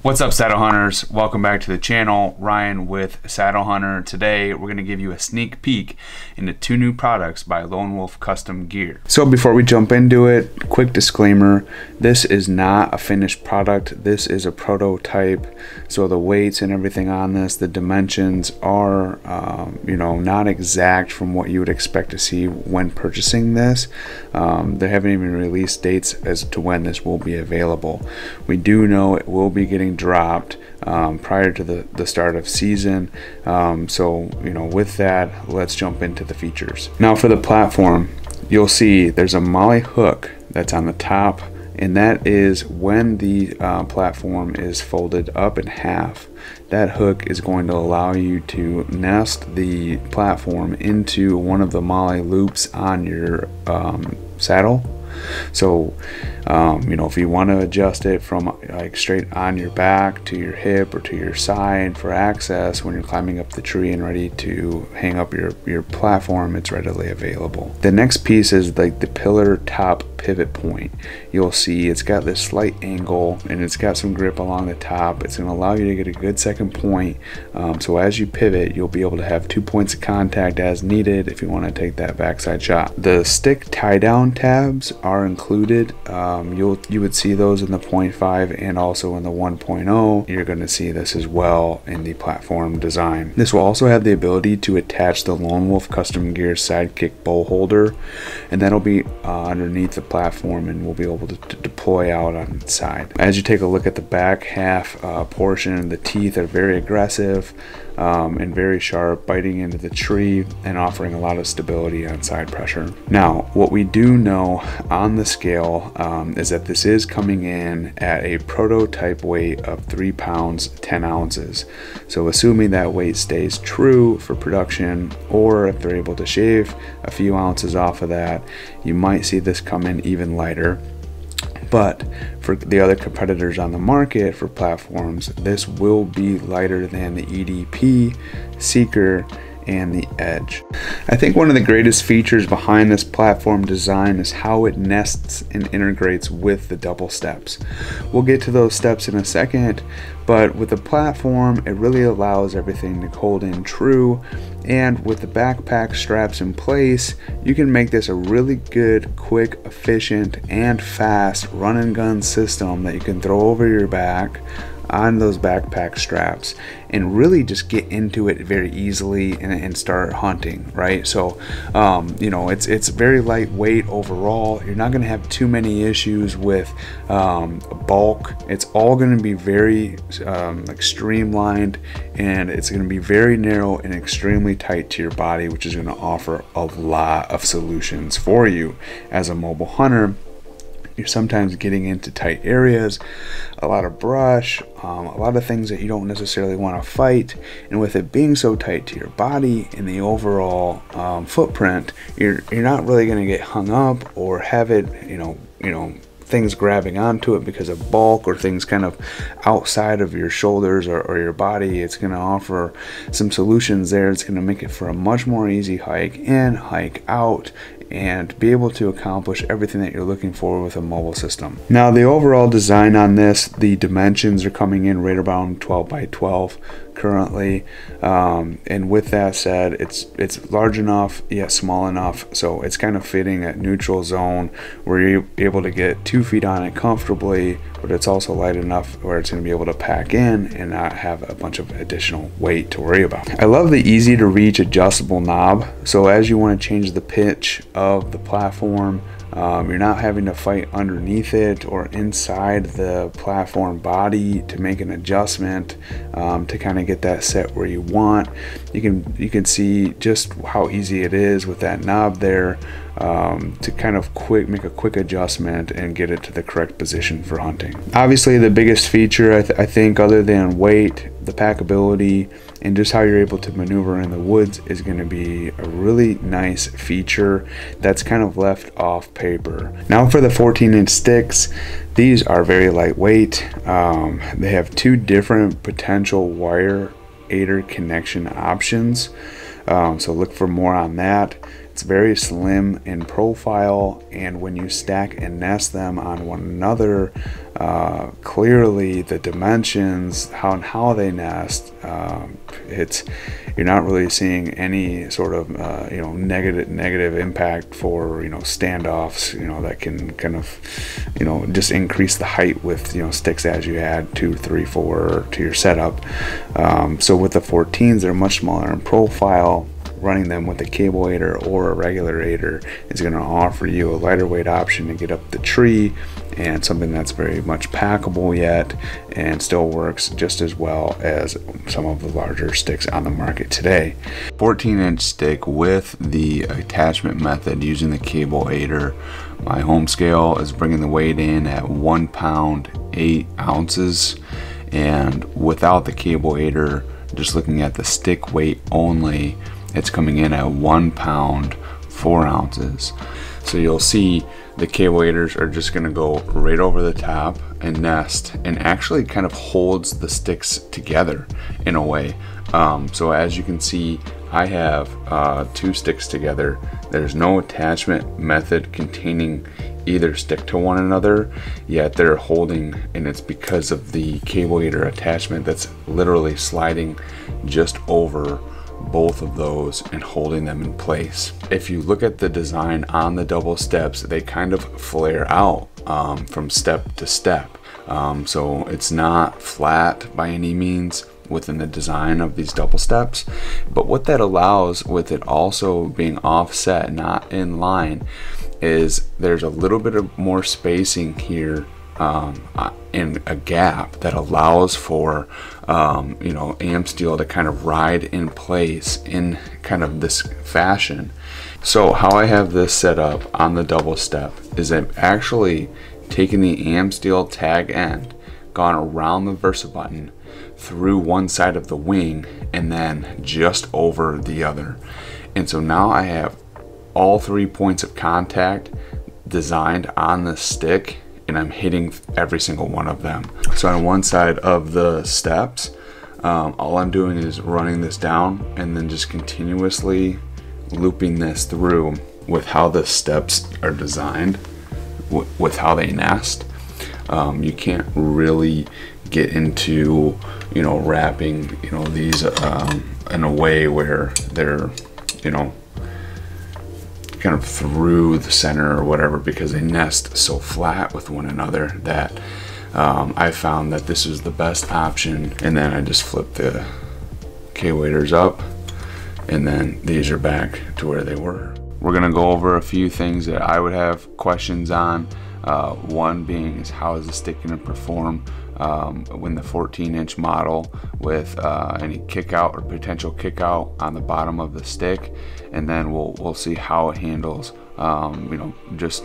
What's up, saddle hunters? Welcome back to the channel. Ryan with Saddle Hunter. Today we're going to give you a sneak peek into two new products by Lone Wolf Custom Gear. So before we jump into it, quick disclaimer, this is not a finished product. This is a prototype. So the weights and everything on this, the dimensions are not exact from what you would expect to see when purchasing this. They haven't even released dates as to when this will be available. We do know it will be getting dropped prior to the start of season. With that, let's jump into the features. Now for the platform, you'll see there's a MOLLE hook that's on the top, and that is when the platform is folded up in half. That hook is going to allow you to nest the platform into one of the MOLLE loops on your saddle. So if you want to adjust it from like straight on your back to your hip or to your side for access when you're climbing up the tree and ready to hang up your platform, it's readily available. The next piece is like the pillar top pivot point. You'll see it's got this slight angle and it's got some grip along the top. It's going to allow you to get a good second point. So as you pivot, you'll be able to have 2 points of contact as needed if you want to take that backside shot. The stick tie down tabs are included. You would see those in the 0.5 and also in the 1.0. You're going to see this as well in the platform design. This will also have the ability to attach the Lone Wolf Custom Gear sidekick bow holder, and that'll be underneath the platform, and we'll be able to deploy out on the side. As you take a look at the back half portion, the teeth are very aggressive and very sharp, biting into the tree and offering a lot of stability on side pressure. Now, what we do know on the scale is that this is coming in at a prototype weight of 3 pounds 10 ounces. So assuming that weight stays true for production, or if they're able to shave a few ounces off of that, you might see this come in even lighter. But for the other competitors on the market for platforms, this will be lighter than the EDP, Seeker, and the Edge. I think one of the greatest features behind this platform design is how it nests and integrates with the double steps. We'll get to those steps in a second, but with the platform, it really allows everything to hold in true, and with the backpack straps in place, you can make this a really good, quick, efficient, and fast run and gun system that you can throw over your back on those backpack straps and really just get into it very easily and start hunting, right? So it's very lightweight overall. You're not going to have too many issues with bulk. It's all going to be very streamlined, and it's going to be very narrow and extremely tight to your body, which is going to offer a lot of solutions for you as a mobile hunter. You're sometimes getting into tight areas, a lot of brush, a lot of things that you don't necessarily want to fight, and with it being so tight to your body and the overall footprint, you're not really going to get hung up or have it things grabbing onto it because of bulk or things kind of outside of your shoulders or your body. It's going to offer some solutions there. It's going to make it for a much more easy hike in, hike out, and be able to accomplish everything that you're looking for with a mobile system. Now, the overall design on this, the dimensions are coming in right around 12 by 12 currently, and with that said, it's large enough yet small enough, so it's kind of fitting at neutral zone where you're able to get 2 feet on it comfortably, but it's also light enough where it's going to be able to pack in and not have a bunch of additional weight to worry about. I love the easy to reach adjustable knob, so as you want to change the pitch of the platform, you're not having to fight underneath it or inside the platform body to make an adjustment to kind of get that set where you want. You can see just how easy it is with that knob there to kind of make a quick adjustment and get it to the correct position for hunting. Obviously, the biggest feature I think, other than weight, the packability, and just how you're able to maneuver in the woods, is going to be a really nice feature that's kind of left off paper. Now for the 14-inch sticks, these are very lightweight. They have 2 different potential wire aider connection options, so look for more on that. It's very slim in profile, and when you stack and nest them on one another, clearly the dimensions, how they nest, you're not really seeing any sort of negative impact for standoffs that can kind of just increase the height with sticks as you add 2, 3, 4 to your setup. So with the 14s, they're much smaller in profile. Running them with a cable aider or a regular aider is going to offer you a lighter weight option to get up the tree, and something that's very much packable yet and still works just as well as some of the larger sticks on the market today. 14-inch stick with the attachment method using the cable aider. My home scale is bringing the weight in at 1 pound 8 ounces, and without the cable aider, just looking at the stick weight only, it's coming in at 1 pound 4 ounces. So you'll see the cable aiders are just going to go right over the top and nest, and actually kind of holds the sticks together in a way. So as you can see, I have 2 sticks together. There's no attachment method containing either stick to one another, yet they're holding, and it's because of the cable aider attachment that's literally sliding just over both of those and holding them in place. If you look at the design on the double steps, they kind of flare out from step to step. So it's not flat by any means within the design of these double steps, but what that allows, with it also being offset, not in line, is there's a little bit of more spacing here in a gap that allows for AM steel to kind of ride in place in kind of this fashion. So how I have this set up on the double step is I'm actually taking the AM steel tag end, gone around the Versa button, through one side of the wing, and then just over the other. And so now I have all 3 points of contact designed on the stick, and I'm hitting every single one of them. So on one side of the steps, all I'm doing is running this down and then just continuously looping this through with how the steps are designed, with how they nest. You can't really get into wrapping these in a way where they're kind of through the center or whatever, because they nest so flat with one another that I found that this is the best option. And then I just flip the K-waders up, and then these are back to where they were. We're gonna go over a few things that I would have questions on. One being is, how is the stick gonna perform when the 14-inch model with any kick out or potential kick out on the bottom of the stick, and then we'll see how it handles just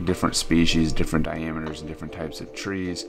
different species, different diameters, and different types of trees.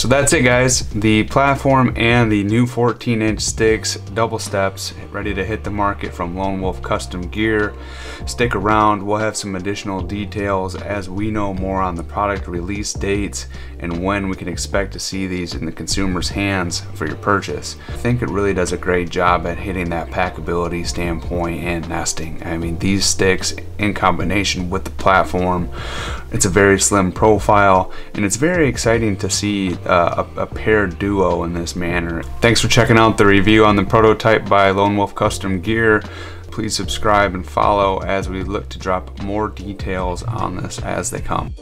So that's it, guys. The platform and the new 14-inch sticks, double steps, ready to hit the market from Lone Wolf Custom Gear. Stick around, we'll have some additional details as we know more on the product release dates and when we can expect to see these in the consumer's hands for your purchase. I think it really does a great job at hitting that packability standpoint and nesting. I mean, these sticks in combination with the platform, it's a very slim profile, and it's very exciting to see a paired duo in this manner. Thanks for checking out the review on the prototype by Lone Wolf Custom Gear. Please subscribe and follow as we look to drop more details on this as they come.